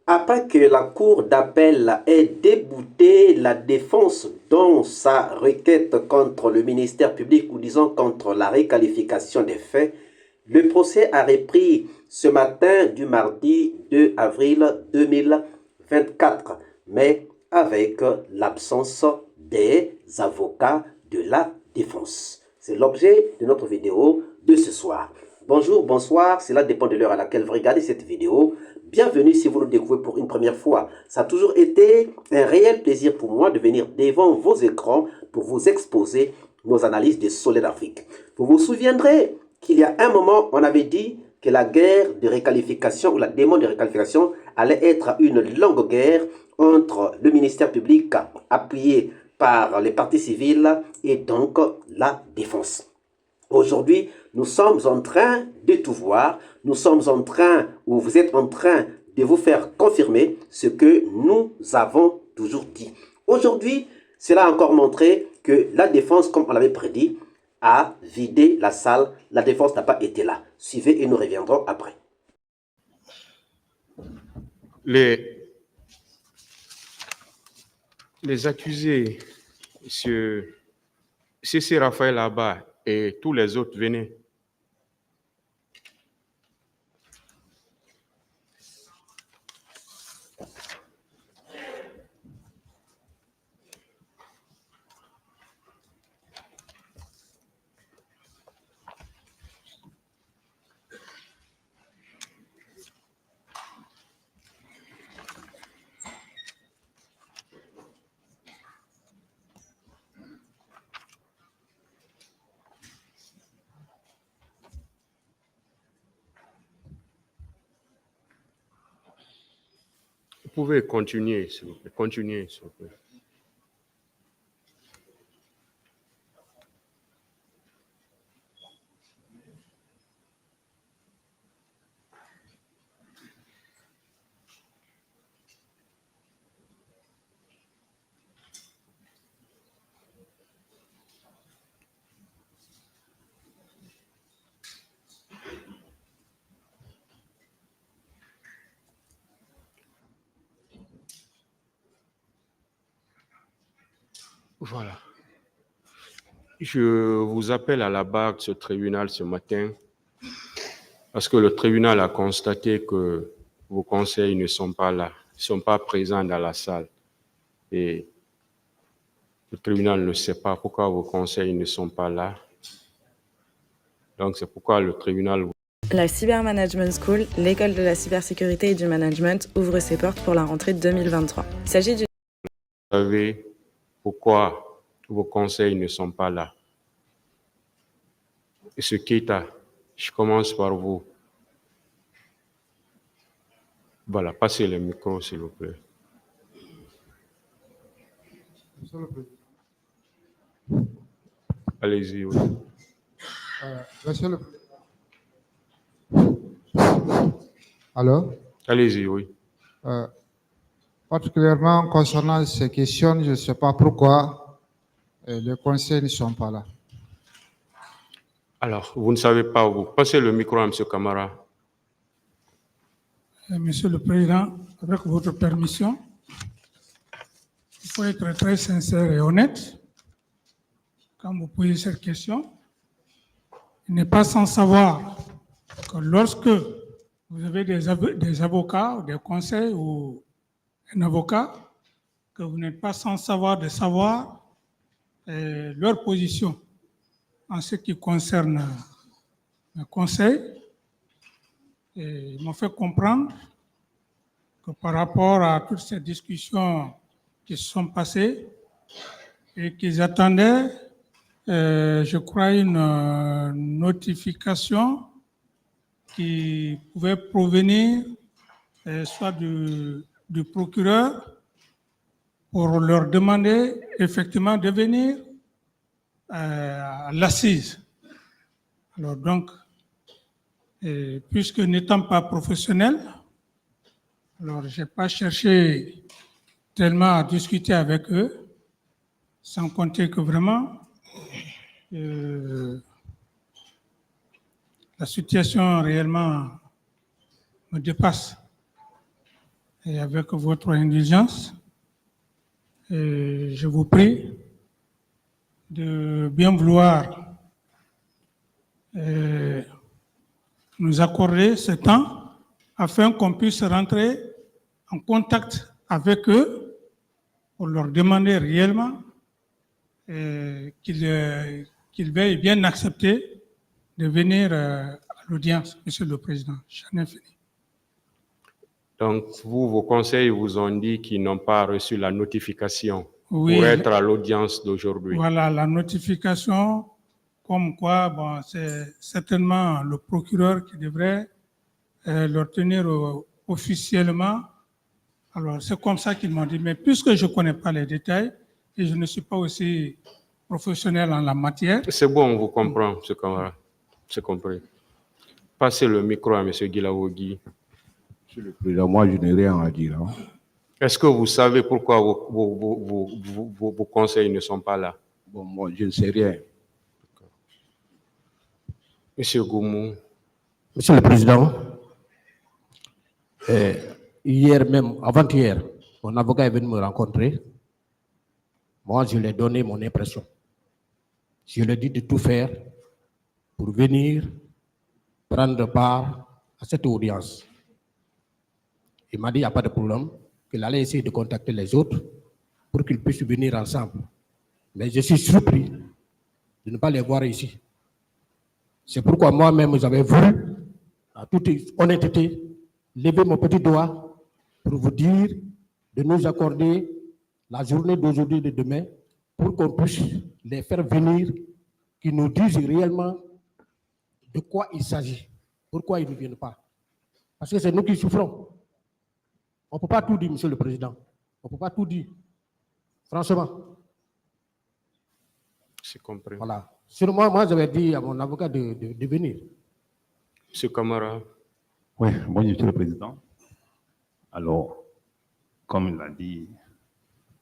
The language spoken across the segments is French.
Après que la Cour d'appel ait débouté la défense dans sa requête contre le ministère public ou disons contre la réqualification des faits, le procès a repris ce matin du mardi 2 avril 2024, mais avec l'absence des avocats de la défense. C'est l'objet de notre vidéo de ce soir. Bonjour, bonsoir, cela dépend de l'heure à laquelle vous regardez cette vidéo. Bienvenue si vous nous découvrez pour une première fois. Ça a toujours été un réel plaisir pour moi de venir devant vos écrans pour vous exposer nos analyses de Solid Afrique. Vous vous souviendrez qu'il y a un moment, on avait dit que la guerre de réqualification ou la demande de réqualification allait être une longue guerre entre le ministère public appuyé par les partis civils et donc la défense. Aujourd'hui, nous sommes en train de tout voir, nous sommes en train, ou vous êtes en train de vous faire confirmer ce que nous avons toujours dit. Aujourd'hui, cela a encore montré que la défense, comme on l'avait prédit, a vidé la salle. La défense n'a pas été là. Suivez et nous reviendrons après. Les accusés, M. C.C. Raphaël Abba et tous les autres, venez. Vous pouvez continuer, s'il vous plaît. Continuez, s'il vous plaît. Voilà. Je vous appelle à la barre de ce tribunal ce matin parce que le tribunal a constaté que vos conseils ne sont pas là, ne sont pas présents dans la salle. Et le tribunal ne sait pas pourquoi vos conseils ne sont pas là. Donc, c'est pourquoi le tribunal... La Cyber Management School, l'école de la cybersécurité et du management, ouvre ses portes pour la rentrée 2023. Il s'agit d'une... Vous savez pourquoi vos conseils ne sont pas là. Et ce Keita, je commence par vous. Voilà, passez le micro, s'il vous plaît. Allez-y, oui. Monsieur le... Allô? Allez-y, oui. Particulièrement concernant ces questions, je ne sais pas pourquoi les conseils ne sont pas là. Alors, vous ne savez pas où. Passez le micro à M. Camara. Monsieur le Président, avec votre permission, il faut être très sincère et honnête quand vous posez cette question. Il n'est pas sans savoir que lorsque vous avez des avocats, des conseils ou un avocat, que vous n'êtes pas sans savoir leur position en ce qui concerne le conseil. Et ils m'ont fait comprendre que par rapport à toutes ces discussions qui se sont passées et qu'ils attendaient, je crois, une notification qui pouvait provenir soit du procureur pour leur demander effectivement de venir à l'assise. Alors donc, puisque n'étant pas professionnel, alors je n'ai pas cherché tellement à discuter avec eux, sans compter que vraiment, la situation réellement me dépasse. Et avec votre indulgence, je vous prie de bien vouloir nous accorder ce temps afin qu'on puisse rentrer en contact avec eux pour leur demander réellement qu'ils veuillent bien accepter de venir à l'audience, Monsieur le Président. J'en ai fini. Donc, vos conseils vous ont dit qu'ils n'ont pas reçu la notification Oui, pour être à l'audience d'aujourd'hui. Voilà, la notification, comme quoi, bon, c'est certainement le procureur qui devrait leur tenir officiellement. Alors, c'est comme ça qu'ils m'ont dit. Mais puisque je ne connais pas les détails et je ne suis pas aussi professionnel en la matière. C'est bon, on vous comprend, ce camarade. C'est compris. Passez le micro à M. Guilawogui. Monsieur le Président, moi, je n'ai rien à dire. Hein. Est-ce que vous savez pourquoi vos conseils ne sont pas là? Bon, moi, je ne sais rien. Monsieur Goumou. Monsieur le Président, hier même, avant-hier, mon avocat est venu me rencontrer. Moi, je lui ai donné mon impression. Je lui ai dit de tout faire pour venir prendre part à cette audience. Il m'a dit qu'il n'y a pas de problème, qu'il allait essayer de contacter les autres pour qu'ils puissent venir ensemble. Mais je suis surpris de ne pas les voir ici. C'est pourquoi moi-même, j'avais voulu, à toute honnêteté, lever mon petit doigt pour vous dire de nous accorder la journée d'aujourd'hui et de demain pour qu'on puisse les faire venir, qu'ils nous disent réellement de quoi il s'agit, pourquoi ils ne viennent pas. Parce que c'est nous qui souffrons. On ne peut pas tout dire, Monsieur le Président. On ne peut pas tout dire. Franchement. C'est compris. Voilà. Sur moi, j'avais dit à mon avocat de venir. Monsieur Camara. Oui, bonjour, Monsieur le Président. Alors, comme l'a dit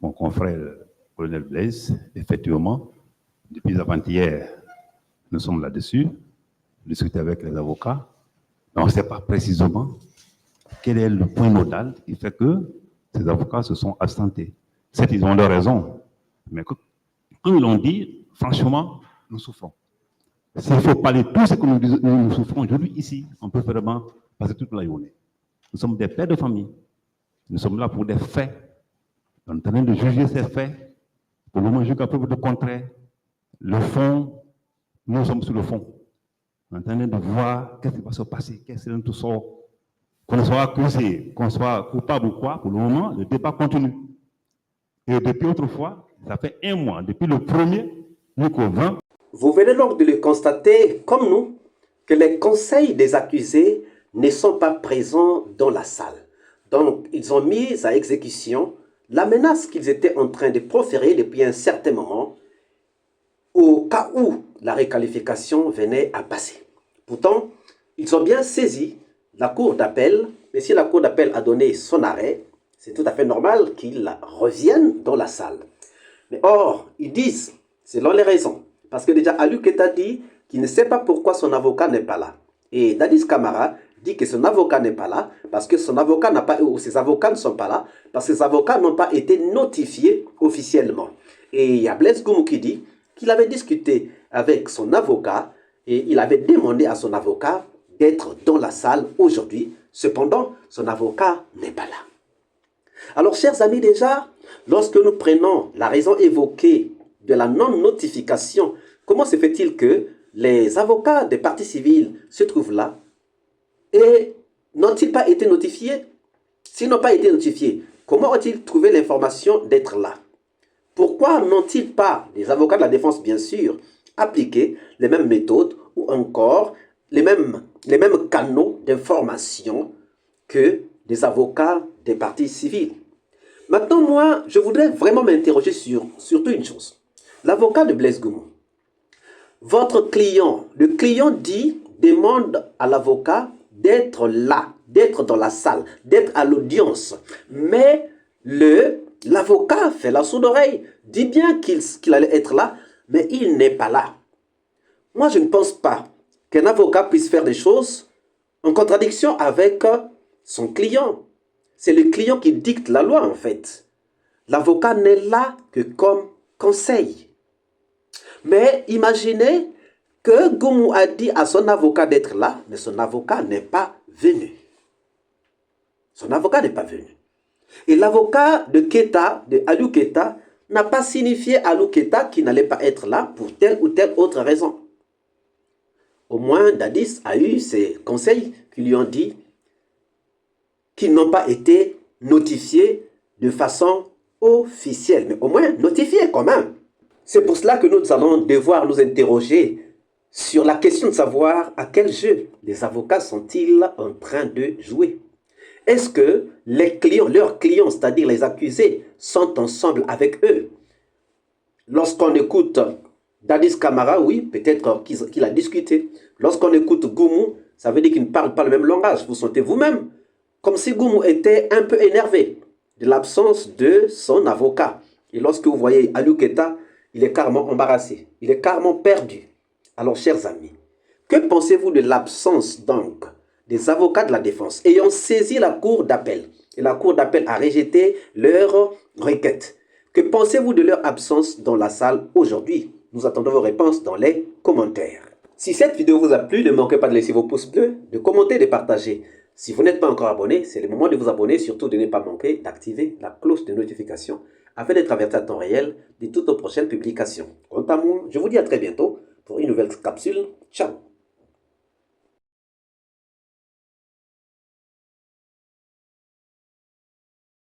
mon confrère, le colonel Blaise, effectivement, depuis avant-hier, nous sommes là-dessus, discuter avec les avocats, mais on ne sait pas précisément quel est le point nodal qui fait que ces avocats se sont abstentés. Certes, ils ont leur raison, mais quand ils l'ont dit, franchement, nous souffrons. S'il faut parler de tout ce que nous souffrons aujourd'hui ici, on peut vraiment passer toute la journée. Nous sommes des pères de famille. Nous sommes là pour des faits. On est en train de juger ces faits. Pour le moment, jusqu'à preuve de contraire. Le fond, nous sommes sur le fond. On est en train de voir qu'est-ce qui va se passer, qu'est-ce que tout sort. Qu'on soit accusé, qu'on soit coupable ou quoi, pour le moment, le débat continue. Et depuis autrefois, ça fait 1 mois, depuis le 1er jusqu'au 20. Vous venez donc de le constater, comme nous, que les conseils des accusés ne sont pas présents dans la salle. Donc, ils ont mis à exécution la menace qu'ils étaient en train de proférer depuis un certain moment, au cas où la réqualification venait à passer. Pourtant, ils ont bien saisi la cour d'appel, mais si la cour d'appel a donné son arrêt, c'est tout à fait normal qu'ils reviennent dans la salle. Mais or, ils disent, selon les raisons, parce que déjà Aliou Keita dit qu'il ne sait pas pourquoi son avocat n'est pas là. Et Dadis Camara dit que son avocat n'est pas là parce que son avocat n'a pas, ou ses avocats ne sont pas là parce que ses avocats n'ont pas été notifiés officiellement. Et il y a Blaise Goumou qui dit qu'il avait discuté avec son avocat et il avait demandé à son avocat d'être dans la salle aujourd'hui. Cependant, son avocat n'est pas là. Alors, chers amis, déjà, lorsque nous prenons la raison évoquée de la non-notification, comment se fait-il que les avocats des parties civiles se trouvent là et n'ont-ils pas été notifiés? S'ils n'ont pas été notifiés, comment ont-ils trouvé l'information d'être là? Pourquoi n'ont-ils pas, les avocats de la défense bien sûr, appliqué les mêmes méthodes ou encore les mêmes canaux d'information que les avocats des parties civiles? Maintenant, moi, je voudrais vraiment m'interroger sur surtout une chose. L'avocat de Blaise Goumou, votre client, le client demande à l'avocat d'être là, d'être dans la salle, d'être à l'audience. Mais l'avocat fait la sourde oreille, dit bien qu'il allait être là, mais il n'est pas là. Moi, je ne pense pas qu'un avocat puisse faire des choses en contradiction avec son client. C'est le client qui dicte la loi en fait. L'avocat n'est là que comme conseil. Mais imaginez que Goumou a dit à son avocat d'être là, mais son avocat n'est pas venu. Son avocat n'est pas venu. Et l'avocat de Keita, de Aliou Keita, n'a pas signifié à Aliou Keita qu'il n'allait pas être là pour telle ou telle autre raison. Au moins, Dadis a eu ses conseils qui lui ont dit qu'ils n'ont pas été notifiés de façon officielle, mais au moins notifiés quand même. C'est pour cela que nous allons devoir nous interroger sur la question de savoir à quel jeu les avocats sont-ils en train de jouer. Est-ce que les clients, leurs clients, c'est-à-dire les accusés, sont ensemble avec eux? Lorsqu'on écoute Dadis Camara, oui, peut-être qu'il a discuté. Lorsqu'on écoute Goumou, ça veut dire qu'il ne parle pas le même langage. Vous sentez vous-même comme si Goumou était un peu énervé de l'absence de son avocat. Et lorsque vous voyez Aliou Keita, il est carrément embarrassé. Il est carrément perdu. Alors, chers amis, que pensez-vous de l'absence donc des avocats de la défense ayant saisi la cour d'appel? Et la cour d'appel a rejeté leur requête. Que pensez-vous de leur absence dans la salle aujourd'hui? Nous attendons vos réponses dans les commentaires. Si cette vidéo vous a plu, ne manquez pas de laisser vos pouces bleus, de commenter, de partager. Si vous n'êtes pas encore abonné, c'est le moment de vous abonner, surtout de ne pas manquer d'activer la cloche de notification afin d'être averti à temps réel de toutes nos prochaines publications. Quant à moi, je vous dis à très bientôt pour une nouvelle capsule. Ciao!